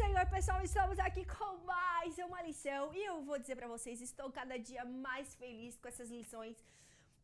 Senhor, pessoal, estamos aqui com mais uma lição e eu vou dizer pra vocês, estou cada dia mais feliz com essas lições,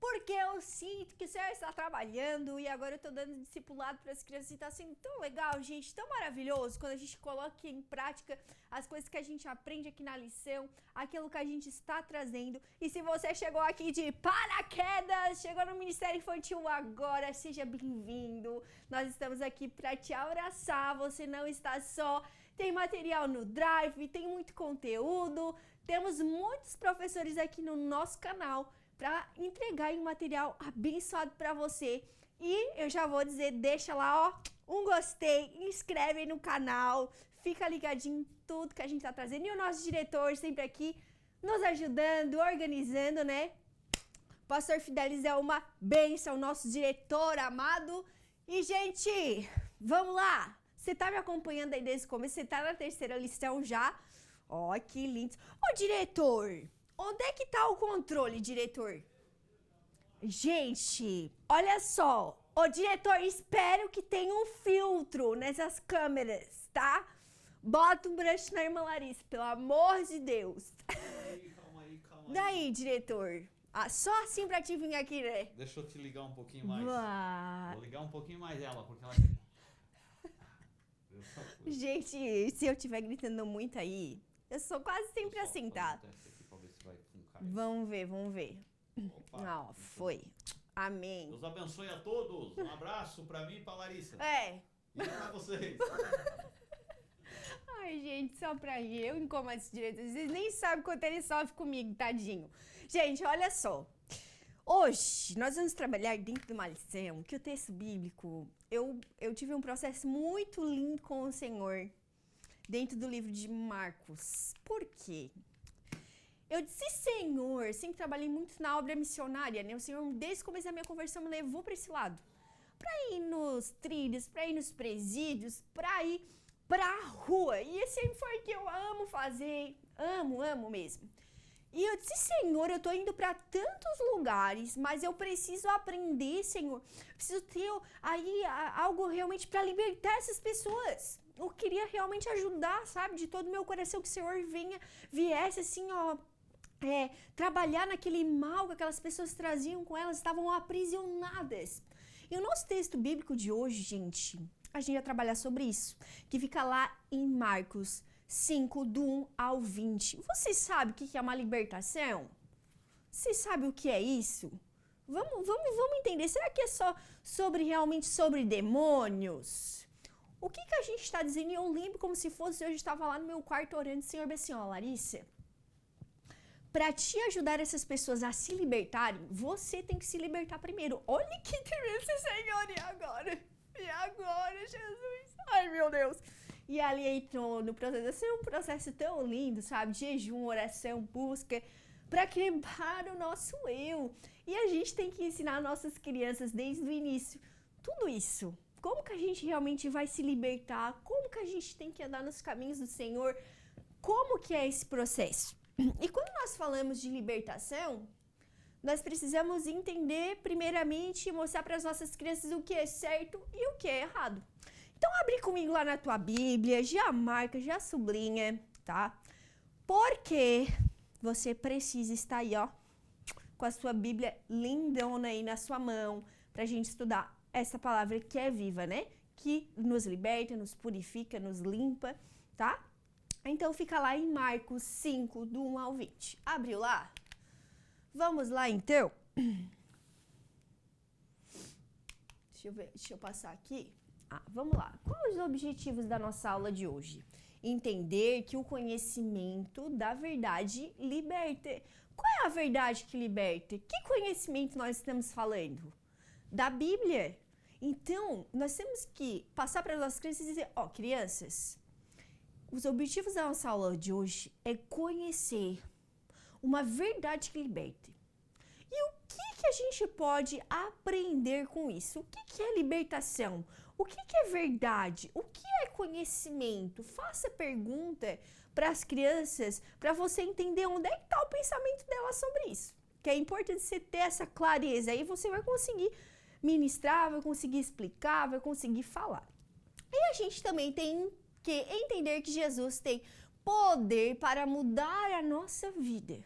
porque eu sinto que o Senhor está trabalhando e agora eu tô dando discipulado para as crianças e tá sendo tão legal, gente, tão maravilhoso quando a gente coloca em prática as coisas que a gente aprende aqui na lição, aquilo que a gente está trazendo. E se você chegou aqui de paraquedas, chegou no Ministério Infantil agora, seja bem-vindo. Nós estamos aqui para te abraçar, você não está só. Tem material no Drive, tem muito conteúdo, temos muitos professores aqui no nosso canal para entregar um material abençoado para você. E eu já vou dizer, deixa lá, ó, um gostei, inscreve aí no canal, fica ligadinho em tudo que a gente tá trazendo. E o nosso diretor sempre aqui nos ajudando, organizando, né? Pastor Fidelis é uma bênção, nosso diretor amado. E, gente, vamos lá! Você tá me acompanhando aí desde o começo? Você tá na terceira lição já? Ó, que lindo! Ô, diretor! Onde é que tá o controle, diretor? Gente, olha só. Ô, diretor, espero que tenha um filtro nessas câmeras, tá? Bota um brush na irmã Larissa, pelo amor de Deus. Calma aí. Daí, diretor? Ah, só assim pra te vir aqui, né? Deixa eu te ligar um pouquinho mais. Vou ligar um pouquinho mais ela, porque ela... Gente, se eu estiver gritando muito aí, eu sou quase sempre assim, tá? Vamos ver. Opa, Não, foi. Amém. Deus abençoe a todos. Um abraço pra mim e pra Larissa. É. E pra vocês. Ai, gente, só pra eu incomodo esse diretor. Vocês nem sabem quanto ele sofre comigo, tadinho. Gente, olha só. Hoje, nós vamos trabalhar dentro de uma lição que o texto bíblico, eu tive um processo muito lindo com o Senhor dentro do livro de Marcos. Por quê? Eu disse, Senhor, sempre trabalhei muito na obra missionária, né? O Senhor, desde o começo da minha conversão, me levou para esse lado. Para ir nos trilhos, para ir nos presídios, para ir pra rua. E esse sempre foi o que eu amo fazer, amo mesmo. E eu disse, Senhor, eu tô indo para tantos lugares, mas eu preciso aprender, Senhor. Preciso ter aí algo realmente para libertar essas pessoas. Eu queria realmente ajudar, sabe, de todo o meu coração, que o Senhor viesse assim, ó, trabalhar naquele mal que aquelas pessoas traziam com elas, estavam aprisionadas. E o nosso texto bíblico de hoje, gente, a gente vai trabalhar sobre isso, que fica lá em Marcos 5, do 1 ao 20. Você sabe o que é uma libertação? Você sabe o que é isso? Vamos entender. Será que é só realmente sobre demônios? O que a gente está dizendo? Eu lembro como se fosse, eu estava lá no meu quarto orando, Senhor, bem assim, ó, Larissa, para te ajudar essas pessoas a se libertarem, você tem que se libertar primeiro. Olha que tremendo, Senhor, e agora, Jesus? Ai, meu Deus. E ali entrou no processo, assim, um processo tão lindo, sabe? Jejum, oração, busca, para quebrar o nosso eu. E a gente tem que ensinar nossas crianças desde o início tudo isso. Como que a gente realmente vai se libertar? Como que a gente tem que andar nos caminhos do Senhor? Como que é esse processo? E quando nós falamos de libertação, nós precisamos entender, primeiramente, e mostrar para as nossas crianças o que é certo e o que é errado. Então, abre comigo lá na tua Bíblia, já marca, já sublinha, tá? Porque você precisa estar aí, ó, com a sua Bíblia lindona aí na sua mão, pra gente estudar essa palavra que é viva, né? Que nos liberta, nos purifica, nos limpa, tá? Então, fica lá em Marcos 5, do 1 ao 20. Abriu lá? Vamos lá, então? Deixa eu passar aqui. Vamos lá. Quais os objetivos da nossa aula de hoje? Entender que o conhecimento da verdade liberta. Qual é a verdade que liberta? Que conhecimento nós estamos falando? Da Bíblia. Então, nós temos que passar para as nossas crianças e dizer, ó, crianças, os objetivos da nossa aula de hoje é conhecer uma verdade que liberta. E o que a gente pode aprender com isso? O que é libertação? O que é verdade? O que é conhecimento? Faça pergunta para as crianças para você entender onde é que está o pensamento delas sobre isso. Que é importante você ter essa clareza. Aí você vai conseguir ministrar, vai conseguir explicar, vai conseguir falar. E a gente também tem que entender que Jesus tem poder para mudar a nossa vida.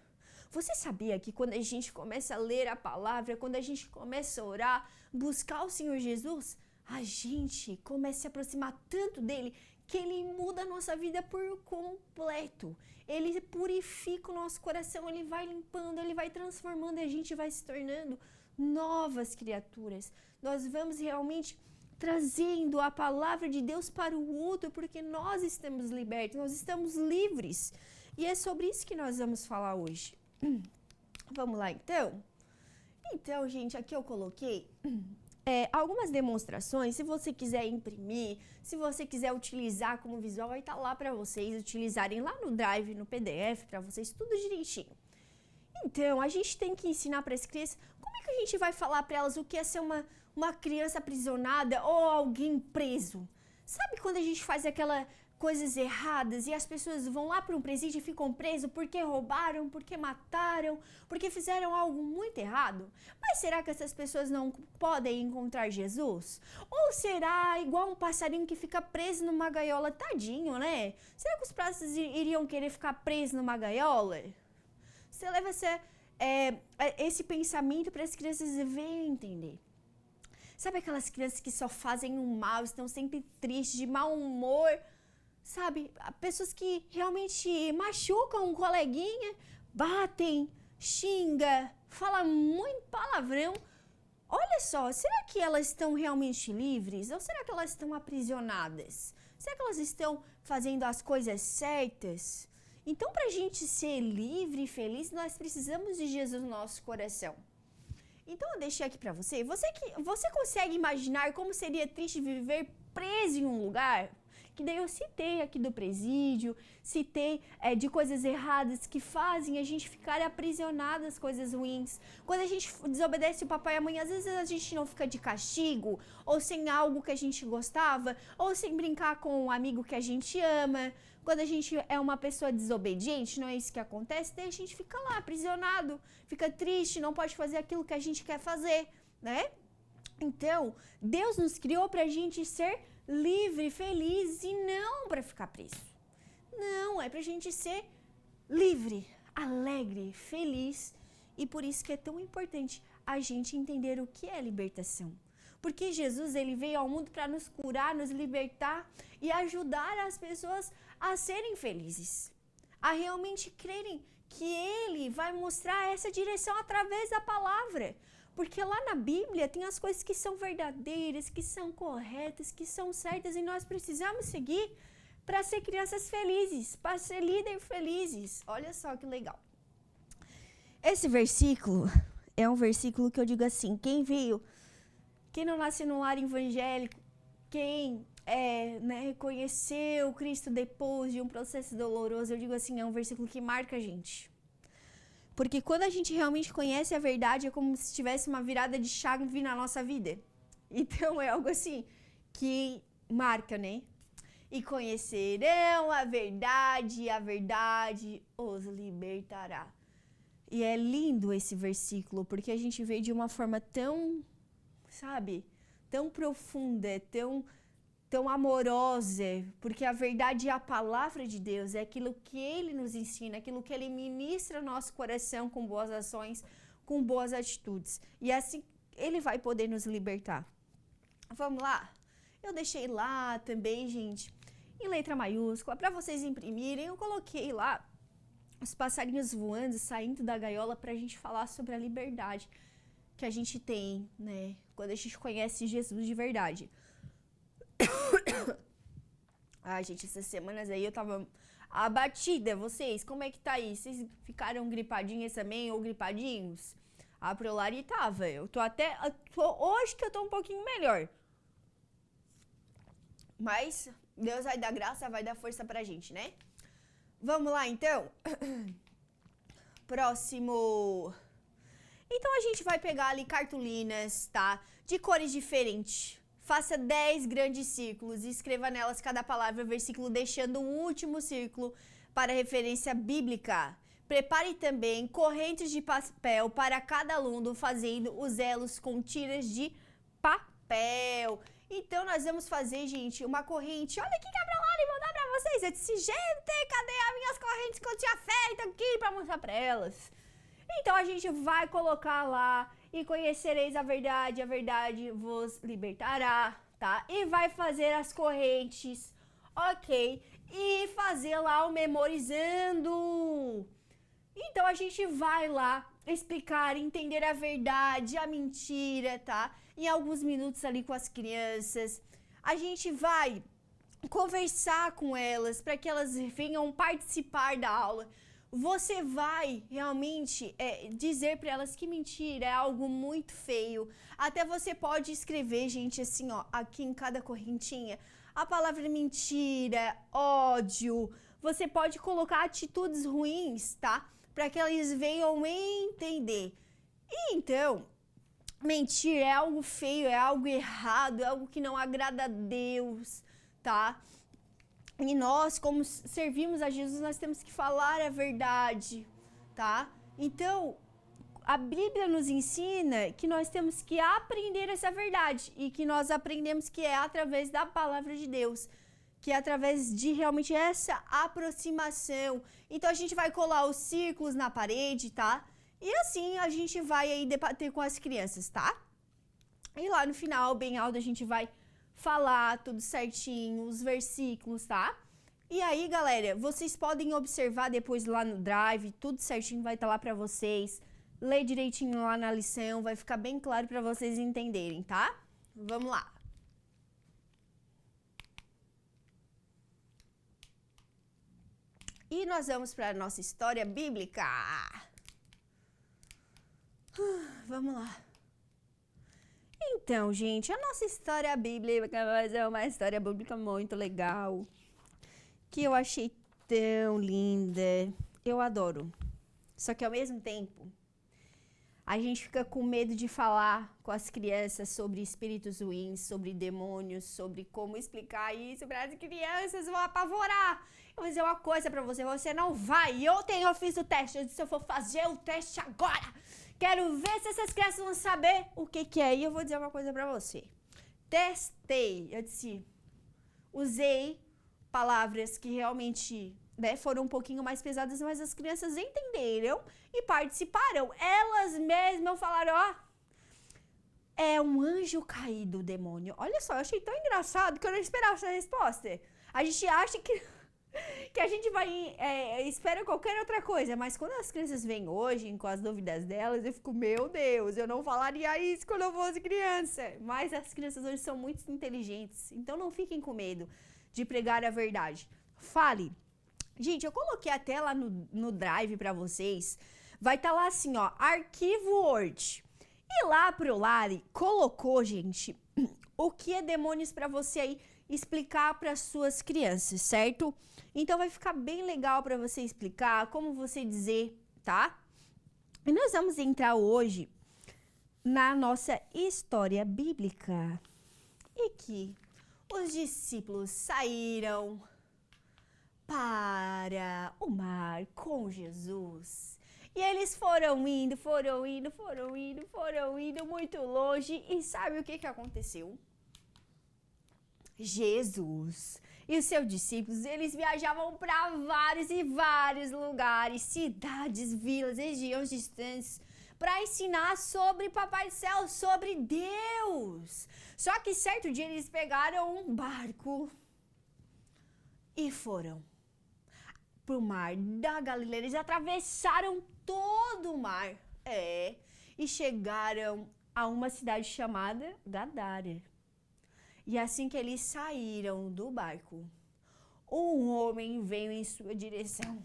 Você sabia que quando a gente começa a ler a palavra, quando a gente começa a orar, buscar o Senhor Jesus, a gente começa a se aproximar tanto dele que ele muda a nossa vida por completo. Ele purifica o nosso coração, ele vai limpando, ele vai transformando e a gente vai se tornando novas criaturas. Nós vamos realmente trazendo a palavra de Deus para o outro, porque nós estamos libertos, nós estamos livres. E é sobre isso que nós vamos falar hoje. Vamos lá, então? Então, gente, aqui eu coloquei algumas demonstrações. Se você quiser imprimir, se você quiser utilizar como visual, vai estar lá para vocês utilizarem lá no Drive, no PDF, para vocês, tudo direitinho. Então, a gente tem que ensinar para as crianças, como é que a gente vai falar para elas o que é ser uma criança aprisionada ou alguém preso? Sabe quando a gente faz aquelas coisas erradas e as pessoas vão lá para um presídio e ficam presos porque roubaram, porque mataram, porque fizeram algo muito errado? Mas será que essas pessoas não podem encontrar Jesus? Ou será igual um passarinho que fica preso numa gaiola? Tadinho, né? Será que os pássaros iriam querer ficar presos numa gaiola? Você leva esse pensamento para as crianças verem entender. Sabe aquelas crianças que só fazem o mal, estão sempre tristes, de mau humor? Sabe, pessoas que realmente machucam um coleguinha, batem, xinga, falam muito palavrão. Olha só, será que elas estão realmente livres? Ou será que elas estão aprisionadas? Será que elas estão fazendo as coisas certas? Então, para a gente ser livre e feliz, nós precisamos de Jesus no nosso coração. Então, eu deixei aqui para você. Você consegue imaginar como seria triste viver preso em um lugar? Que daí eu citei aqui do presídio, citei de coisas erradas que fazem a gente ficar aprisionado às coisas ruins. Quando a gente desobedece o papai e a mãe, às vezes a gente não fica de castigo, ou sem algo que a gente gostava, ou sem brincar com um amigo que a gente ama. Quando a gente é uma pessoa desobediente, não é isso que acontece, daí a gente fica lá aprisionado, fica triste, não pode fazer aquilo que a gente quer fazer, né? Então, Deus nos criou pra gente ser livre, feliz e não para ficar preso. Não, é pra gente ser livre, alegre, feliz. E por isso que é tão importante a gente entender o que é libertação. Porque Jesus, ele veio ao mundo para nos curar, nos libertar e ajudar as pessoas a serem felizes. A realmente crerem que ele vai mostrar essa direção através da palavra. Porque lá na Bíblia tem as coisas que são verdadeiras, que são corretas, que são certas e nós precisamos seguir para ser crianças felizes, para ser líderes felizes. Olha só que legal. Esse versículo é um versículo que eu digo assim, quem não nasce num lar evangélico, quem conheceu Cristo depois de um processo doloroso, eu digo assim, é um versículo que marca a gente. Porque quando a gente realmente conhece a verdade, é como se tivesse uma virada de chave na nossa vida. Então, é algo assim que marca, né? E conhecerão a verdade os libertará. E é lindo esse versículo, porque a gente vê de uma forma tão, tão profunda, tão amorosa, porque a verdade é a palavra de Deus, é aquilo que Ele nos ensina, aquilo que Ele ministra no nosso coração com boas ações, com boas atitudes. E assim Ele vai poder nos libertar. Vamos lá? Eu deixei lá também, gente, em letra maiúscula, para vocês imprimirem, eu coloquei lá os passarinhos voando, saindo da gaiola, para a gente falar sobre a liberdade que a gente tem, né, quando a gente conhece Jesus de verdade. Gente, essas semanas aí eu tava abatida. Vocês, como é que tá aí? Vocês ficaram gripadinhas também ou gripadinhos? A Prolari tava. Hoje que eu tô um pouquinho melhor. Mas Deus vai dar graça, vai dar força pra gente, né? Vamos lá, então? Próximo. Então a gente vai pegar ali cartolinas, tá? De cores diferentes. Faça 10 grandes círculos e escreva nelas cada palavra, versículo, deixando o último círculo para referência bíblica. Prepare também correntes de papel para cada aluno, fazendo os elos com tiras de papel. chapéu. Então, nós vamos fazer, gente, uma corrente. Olha aqui que a Braulane mandar pra vocês. Eu disse, gente, cadê as minhas correntes que eu tinha feito aqui pra mostrar pra elas? Então, a gente vai colocar lá e conhecereis a verdade vos libertará, tá? E vai fazer as correntes, ok? E fazer lá o memorizando. Então, a gente vai lá explicar, entender a verdade, a mentira, tá? Em alguns minutos ali com as crianças. A gente vai conversar com elas para que elas venham participar da aula. Você vai realmente dizer para elas que mentira é algo muito feio. Até você pode escrever, gente, assim, ó, aqui em cada correntinha, a palavra mentira, ódio. Você pode colocar atitudes ruins, tá? Para que eles venham entender. E então, mentir é algo feio, é algo errado, é algo que não agrada a Deus, tá? E nós, como servimos a Jesus, nós temos que falar a verdade, tá? Então, a Bíblia nos ensina que nós temos que aprender essa verdade e que nós aprendemos que é através da palavra de Deus, que é através de realmente essa aproximação. Então, a gente vai colar os círculos na parede, tá? E assim, a gente vai aí debater com as crianças, tá? E lá no final, bem alto, a gente vai falar tudo certinho, os versículos, tá? E aí, galera, vocês podem observar depois lá no Drive, tudo certinho vai estar lá pra vocês. Lê direitinho lá na lição, vai ficar bem claro pra vocês entenderem, tá? Vamos lá. E nós vamos para a nossa história bíblica. Vamos lá. Então, gente, a nossa história bíblica vai ser uma história bíblica muito legal, que eu achei tão linda. Eu adoro. Só que ao mesmo tempo, a gente fica com medo de falar com as crianças sobre espíritos ruins, sobre demônios, sobre como explicar isso para as crianças, vão apavorar. Eu vou dizer uma coisa pra você, você não vai. Eu fiz o teste, eu disse, eu vou fazer o teste agora. Quero ver se essas crianças vão saber o que é. E eu vou dizer uma coisa pra você. Testei, eu disse, usei palavras que realmente foram um pouquinho mais pesadas, mas as crianças entenderam e participaram. Elas mesmas falaram, ó, é um anjo caído, o demônio. Olha só, eu achei tão engraçado que eu não esperava essa resposta. A gente acha que a gente vai, espera qualquer outra coisa, mas quando as crianças vêm hoje com as dúvidas delas, eu fico, meu Deus, eu não falaria isso quando eu fosse criança. Mas as crianças hoje são muito inteligentes, então não fiquem com medo de pregar a verdade. Fale. Gente, eu coloquei até lá no Drive pra vocês, vai estar lá assim, ó, arquivo Word. E lá pro Lari colocou, gente, o que é demônios pra você aí explicar para suas crianças, certo? Então vai ficar bem legal para você explicar, como você dizer, tá? E nós vamos entrar hoje na nossa história bíblica. E que os discípulos saíram para o mar com Jesus. E eles foram indo muito longe. E sabe o que aconteceu? Jesus e os seus discípulos, eles viajavam para vários e vários lugares, cidades, vilas, regiões distantes, para ensinar sobre Papai do Céu, sobre Deus. Só que certo dia eles pegaram um barco e foram pro mar da Galileia. Eles atravessaram todo o mar, e chegaram a uma cidade chamada Gadara. E assim que eles saíram do barco, um homem veio em sua direção,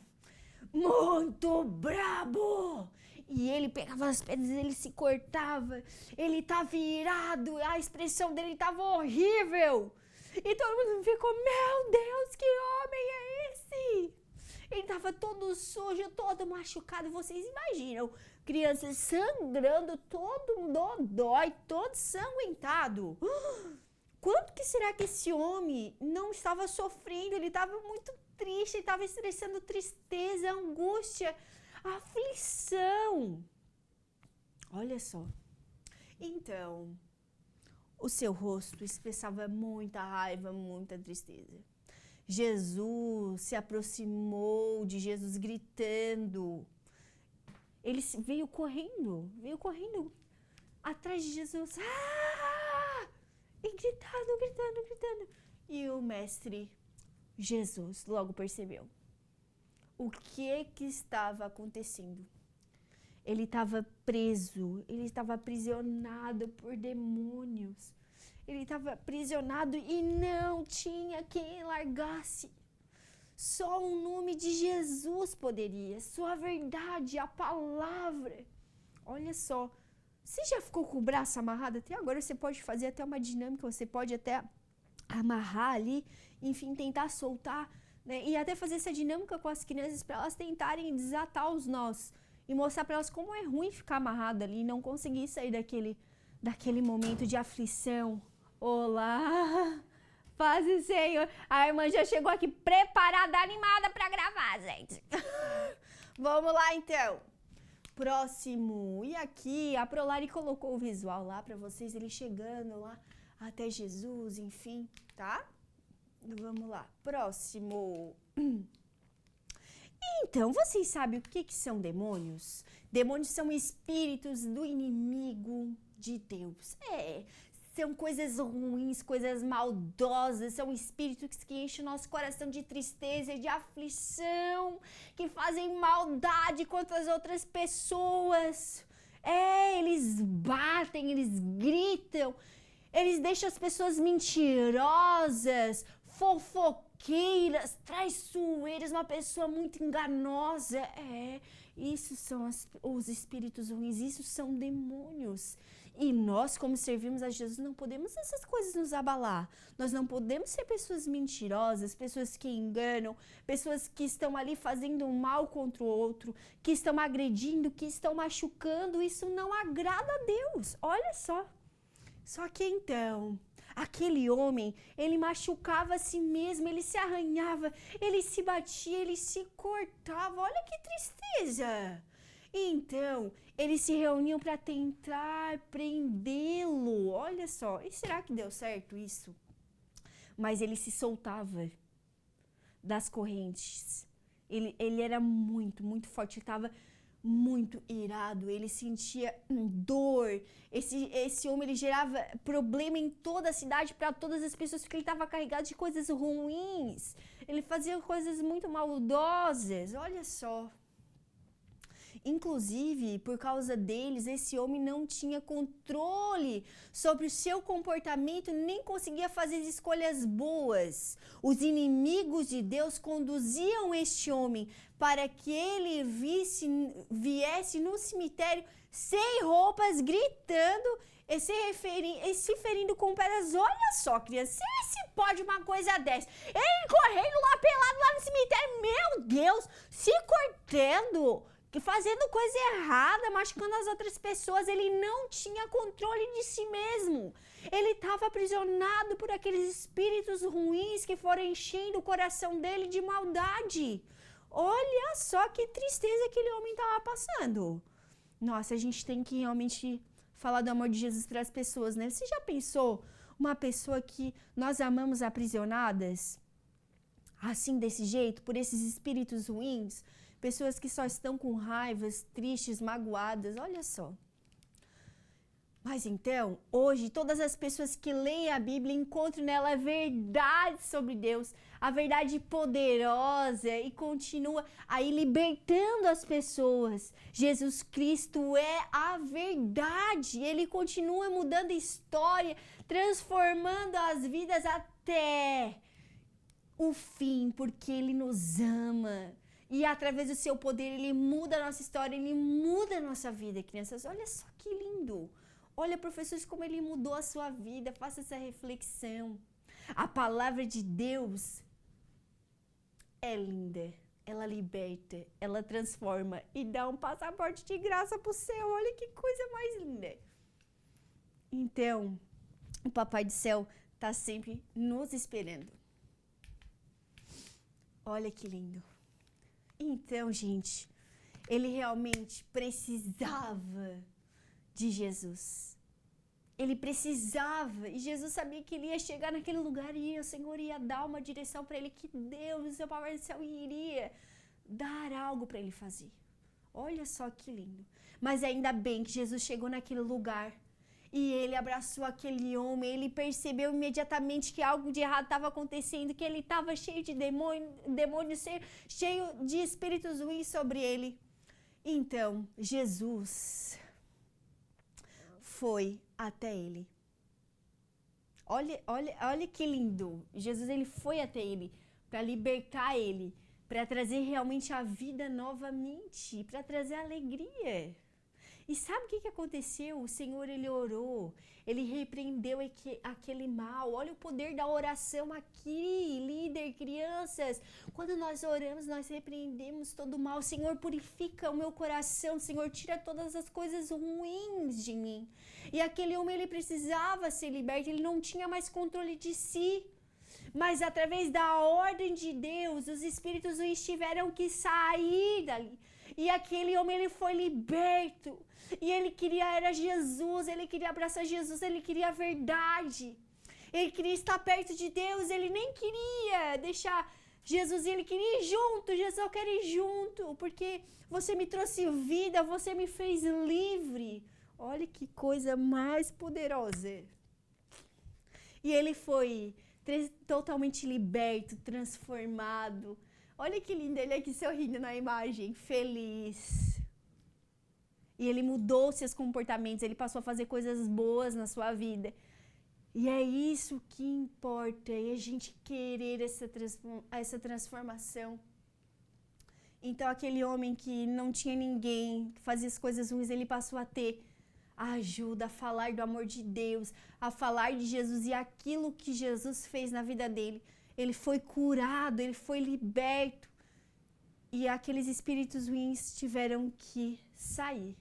muito brabo. E ele pegava as pedras, ele se cortava, ele estava irado, a expressão dele estava horrível. E todo mundo ficou, meu Deus, que homem é esse? Ele estava todo sujo, todo machucado. Vocês imaginam, crianças sangrando, todo dodói, todo sanguentado. Quanto que será que esse homem não estava sofrendo? Ele estava muito triste, ele estava expressando tristeza, angústia, aflição. Olha só. Então, O seu rosto expressava muita raiva, muita tristeza. Jesus se aproximou de Jesus gritando. Ele veio correndo atrás de Jesus. E gritando. E o mestre Jesus logo percebeu o que estava acontecendo. Ele estava preso, ele estava aprisionado por demônios. Ele estava aprisionado e não tinha quem largasse. Só o nome de Jesus poderia, só a verdade, a palavra. Olha só, você já ficou com o braço amarrado? Até agora você pode fazer até uma dinâmica, você pode até amarrar ali, enfim, tentar soltar, né? E até fazer essa dinâmica com as crianças para elas tentarem desatar os nós e mostrar para elas como é ruim ficar amarrado ali e não conseguir sair daquele momento de aflição. Olá, paz do Senhor. A irmã já chegou aqui preparada, animada para gravar, gente. Vamos lá, então. Próximo. E aqui, a Prolari colocou o visual lá para vocês, ele chegando lá até Jesus, enfim, tá? Vamos lá. Próximo. Então, vocês sabem o que são demônios? Demônios são espíritos do inimigo de Deus. São coisas ruins, coisas maldosas, são espíritos que enchem o nosso coração de tristeza e de aflição, que fazem maldade contra as outras pessoas. Eles batem, eles gritam, eles deixam as pessoas mentirosas, fofoqueiras, traiçoeiras, uma pessoa muito enganosa. Isso são os espíritos ruins, isso são demônios. E nós, como servimos a Jesus, não podemos essas coisas nos abalar. Nós não podemos ser pessoas mentirosas, pessoas que enganam, pessoas que estão ali fazendo um mal contra o outro, que estão agredindo, que estão machucando. Isso não agrada a Deus. Olha só. Só que então, aquele homem, ele machucava a si mesmo, ele se arranhava, ele se batia, ele se cortava. Olha que tristeza! Então, eles se reuniam para tentar prendê-lo. Olha só, e será que deu certo isso? Mas ele se soltava das correntes. Ele era muito, muito forte, ele estava muito irado, ele sentia dor. Esse homem, ele gerava problema em toda a cidade para todas as pessoas, porque ele estava carregado de coisas ruins. Ele fazia coisas muito maldosas, olha só. Inclusive, por causa deles, esse homem não tinha controle sobre o seu comportamento, nem conseguia fazer escolhas boas. Os inimigos de Deus conduziam este homem para que ele viesse no cemitério sem roupas, gritando e se ferindo com pedras. Olha só, criança, se pode uma coisa dessa. Ele correndo lá pelado lá no cemitério, meu Deus, se cortando, fazendo coisa errada, machucando as outras pessoas. Ele não tinha controle de si mesmo. Ele estava aprisionado por aqueles espíritos ruins que foram enchendo o coração dele de maldade. Olha só que tristeza aquele homem estava passando. Nossa, a gente tem que realmente falar do amor de Jesus para as pessoas, né? Você já pensou uma pessoa que nós amamos aprisionadas? Assim, desse jeito, por esses espíritos ruins? Pessoas que só estão com raivas, tristes, magoadas, olha só. Mas então, hoje, todas as pessoas que leem a Bíblia encontram nela a verdade sobre Deus, a verdade poderosa, e continua aí libertando as pessoas. Jesus Cristo é a verdade, ele continua mudando a história, transformando as vidas até o fim, porque ele nos ama. E através do seu poder, ele muda a nossa história, ele muda a nossa vida, crianças. Olha só que lindo. Olha, professores, como ele mudou a sua vida. Faça essa reflexão. A palavra de Deus é linda. Ela liberta, ela transforma e dá um passaporte de graça pro céu. Olha que coisa mais linda. Então, o Papai do Céu está sempre nos esperando. Olha que lindo. Então, gente, ele realmente precisava de Jesus. ele precisava, e Jesus sabia que ele ia chegar naquele lugar e o Senhor ia dar uma direção para ele, que Deus, o seu Papai do céu, iria dar algo para ele fazer. Olha só que lindo. Mas ainda bem que Jesus chegou naquele lugar e ele abraçou aquele homem, ele percebeu imediatamente que algo de errado estava acontecendo, que ele estava cheio de demônios, cheio de espíritos ruins sobre ele. Então, Jesus foi até ele. Olha que lindo. Jesus, ele foi até ele para libertar ele, para trazer realmente a vida novamente, para trazer alegria. E sabe o que aconteceu? O Senhor, ele orou, ele repreendeu aquele mal. Olha o poder da oração aqui, líder, crianças. Quando nós oramos, nós repreendemos todo o mal. Senhor, purifica o meu coração. Senhor, tira todas as coisas ruins de mim. E aquele homem, ele precisava ser liberto, ele não tinha mais controle de si. Mas através da ordem de Deus, os espíritos ruins tiveram que sair dali. E aquele homem, ele foi liberto. E ele queria, era Jesus, ele queria abraçar Jesus, ele queria a verdade. Ele queria estar perto de Deus, ele nem queria deixar Jesus, ele queria ir junto. Jesus, eu quero ir junto, porque você me trouxe vida, você me fez livre. Olha que coisa mais poderosa. E ele foi totalmente liberto, transformado. Olha que lindo, ele aqui sorrindo na imagem, feliz. E ele mudou seus comportamentos, ele passou a fazer coisas boas na sua vida. E é isso que importa, é a gente querer essa transformação. Então aquele homem que não tinha ninguém, que fazia as coisas ruins, ele passou a ter a ajuda, a falar do amor de Deus, a falar de Jesus e aquilo que Jesus fez na vida dele. Ele foi curado, ele foi liberto. E aqueles espíritos ruins tiveram que sair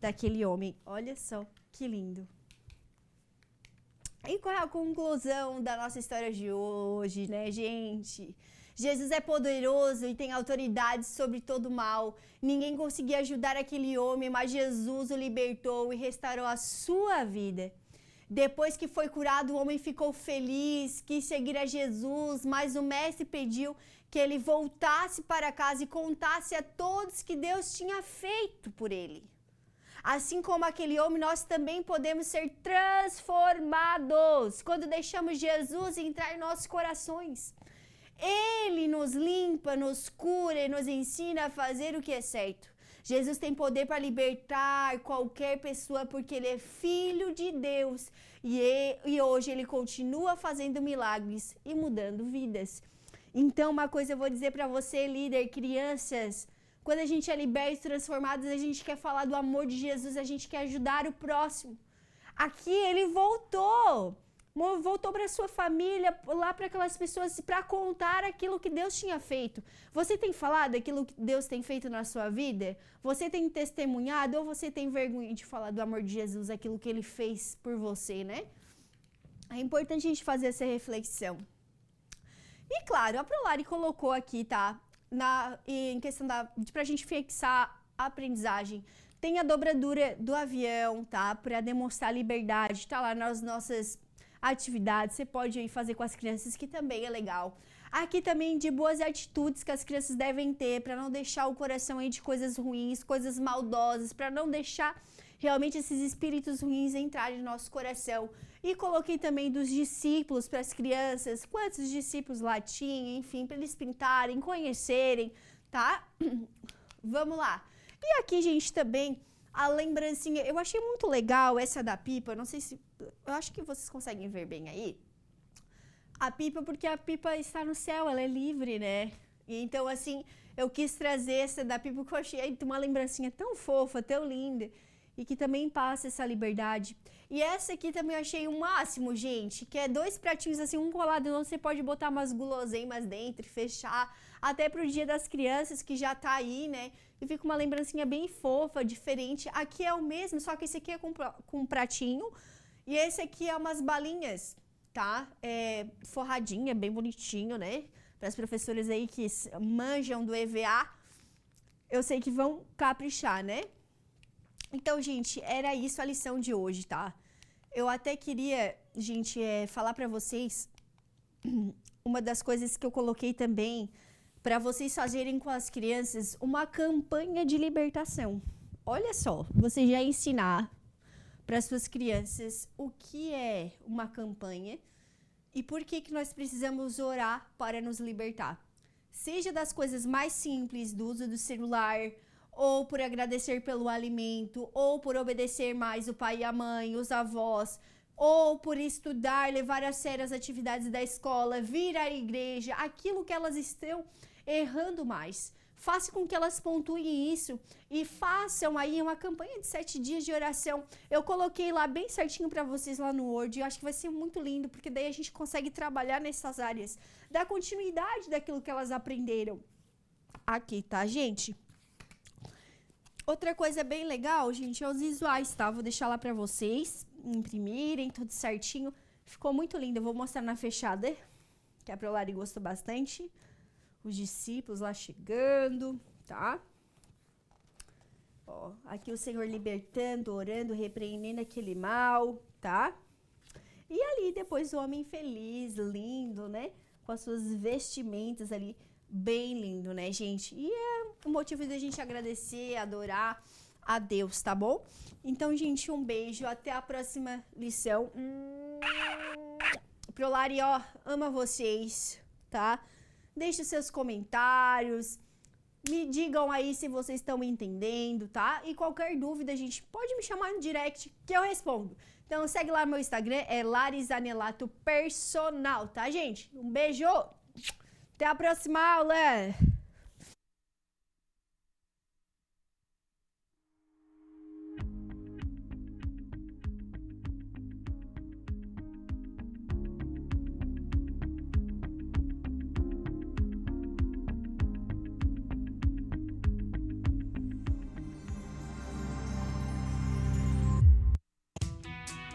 daquele homem. Olha só que lindo. E qual é a conclusão da nossa história de hoje, né, gente? Jesus é poderoso e tem autoridade sobre todo o mal. Ninguém conseguia ajudar aquele homem, mas Jesus o libertou e restaurou a sua vida. Depois que foi curado, o homem ficou feliz, quis seguir a Jesus, mas o mestre pediu que ele voltasse para casa e contasse a todos que Deus tinha feito por ele. Assim como aquele homem, nós também podemos ser transformados quando deixamos Jesus entrar em nossos corações. Ele nos limpa, nos cura e nos ensina a fazer o que é certo. Jesus tem poder para libertar qualquer pessoa porque ele é filho de Deus e hoje ele continua fazendo milagres e mudando vidas. Então, uma coisa eu vou dizer para você, líder, crianças, quando a gente é liberto e transformado, a gente quer falar do amor de Jesus, a gente quer ajudar o próximo. Aqui ele voltou para sua família, lá para aquelas pessoas, para contar aquilo que Deus tinha feito. Você tem falado aquilo que Deus tem feito na sua vida? Você tem testemunhado ou você tem vergonha de falar do amor de Jesus, aquilo que ele fez por você, né? É importante a gente fazer essa reflexão. E claro, a Prolari colocou aqui, tá? Em questão pra gente fixar a aprendizagem. Tem a dobradura do avião, tá? Para demonstrar liberdade, tá lá nas nossas atividades, você pode ir fazer com as crianças, que também é legal. Aqui também de boas atitudes que as crianças devem ter para não deixar o coração aí de coisas ruins, coisas maldosas, para não deixar realmente esses espíritos ruins entrarem no nosso coração. E coloquei também dos discípulos para as crianças, quantos discípulos lá tinham, enfim, para eles pintarem, conhecerem, tá? Vamos lá. E aqui, gente, também a lembrancinha, eu achei muito legal essa da pipa, não sei se, eu acho que vocês conseguem ver bem aí. A pipa, porque a pipa está no céu, ela é livre, né? E então, assim, eu quis trazer essa da pipa, porque eu achei uma lembrancinha tão fofa, tão linda, e que também passa essa liberdade. E essa aqui também eu achei o máximo, gente, que é 2 pratinhos assim, um colado no outro, você pode botar umas guloseimas dentro e fechar, até pro Dia das Crianças, que já tá aí, né? E fica uma lembrancinha bem fofa, diferente. Aqui é o mesmo, só que esse aqui é com um pratinho, e esse aqui é umas balinhas, tá? Forradinha, bem bonitinho, né? Para as professoras aí que manjam do EVA, eu sei que vão caprichar, né? Então, gente, era isso a lição de hoje, tá? Eu até queria, gente, falar para vocês uma das coisas que eu coloquei também para vocês fazerem com as crianças uma campanha de libertação. Olha só, você já ensinar para as suas crianças o que é uma campanha e por que nós precisamos orar para nos libertar. Seja das coisas mais simples, do uso do celular, ou por agradecer pelo alimento, ou por obedecer mais o pai e a mãe, os avós, ou por estudar, levar a sério as atividades da escola, vir à igreja, aquilo que elas estão errando mais. Faça com que elas pontuem isso e façam aí uma campanha de 7 dias de oração. Eu coloquei lá bem certinho para vocês lá no Word. Eu acho que vai ser muito lindo, porque daí a gente consegue trabalhar nessas áreas, dar continuidade daquilo que elas aprenderam aqui, tá, gente? Outra coisa bem legal, gente, é os visuais, tá? Vou deixar lá pra vocês imprimirem, tudo certinho. Ficou muito lindo. Eu vou mostrar na fechada, que a Prolari gostou bastante. Os discípulos lá chegando, tá? Ó, aqui o Senhor libertando, orando, repreendendo aquele mal, tá? E ali depois o homem feliz, lindo, né? Com as suas vestimentas ali. Bem lindo, né, gente? E é o motivo da gente agradecer, adorar a Deus, tá bom? Então, gente, um beijo. Até a próxima lição. Prolari, ó, ama vocês, tá? Deixe os seus comentários. Me digam aí se vocês estão entendendo, tá? E qualquer dúvida, gente, pode me chamar no direct que eu respondo. Então, segue lá no meu Instagram, é Larizanelato Personal, tá, gente? Um beijo! Até a próxima aula!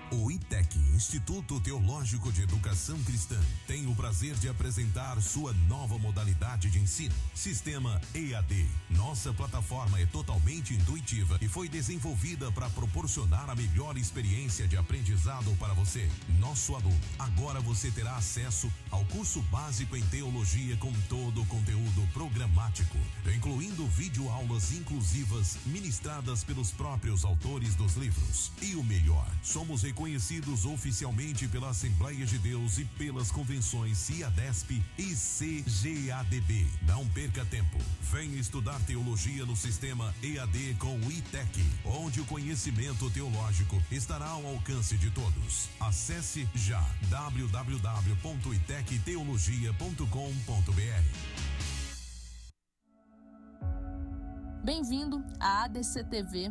O ITEC, Instituto Teológico de Educação Cristã, tem o prazer de apresentar sua nova modalidade de ensino, Sistema EAD. Nossa plataforma é totalmente intuitiva e foi desenvolvida para proporcionar a melhor experiência de aprendizado para você, nosso aluno. Agora você terá acesso ao curso básico em teologia com todo o conteúdo programático, incluindo videoaulas inclusivas ministradas pelos próprios autores dos livros. E o melhor, somos reconhecidos oficialmente pela Assembleia de Deus e pelas convenções CIADESP e CGADB. Não perca tempo. Venha estudar teologia no sistema EAD com o ITEC, onde o conhecimento teológico estará ao alcance de todos. Acesse já www.itecteologia.com.br. Bem-vindo à ADC TV,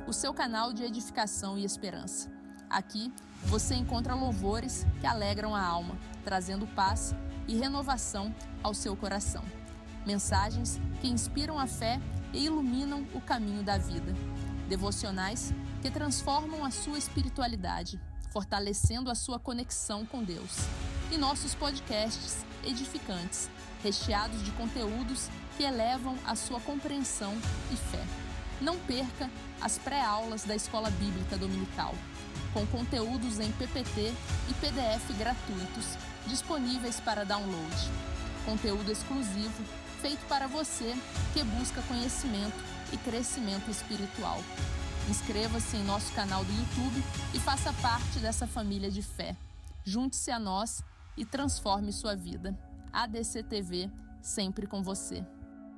o seu canal de edificação e esperança. Aqui você encontra louvores que alegram a alma, trazendo paz e renovação ao seu coração. Mensagens que inspiram a fé e iluminam o caminho da vida. Devocionais que transformam a sua espiritualidade, fortalecendo a sua conexão com Deus. E nossos podcasts edificantes, recheados de conteúdos que elevam a sua compreensão e fé. Não perca as pré-aulas da Escola Bíblica Dominical, com conteúdos em PPT e PDF gratuitos, disponíveis para download. Conteúdo exclusivo, feito para você que busca conhecimento e crescimento espiritual. Inscreva-se em nosso canal do YouTube e faça parte dessa família de fé. Junte-se a nós e transforme sua vida. ADC TV, sempre com você.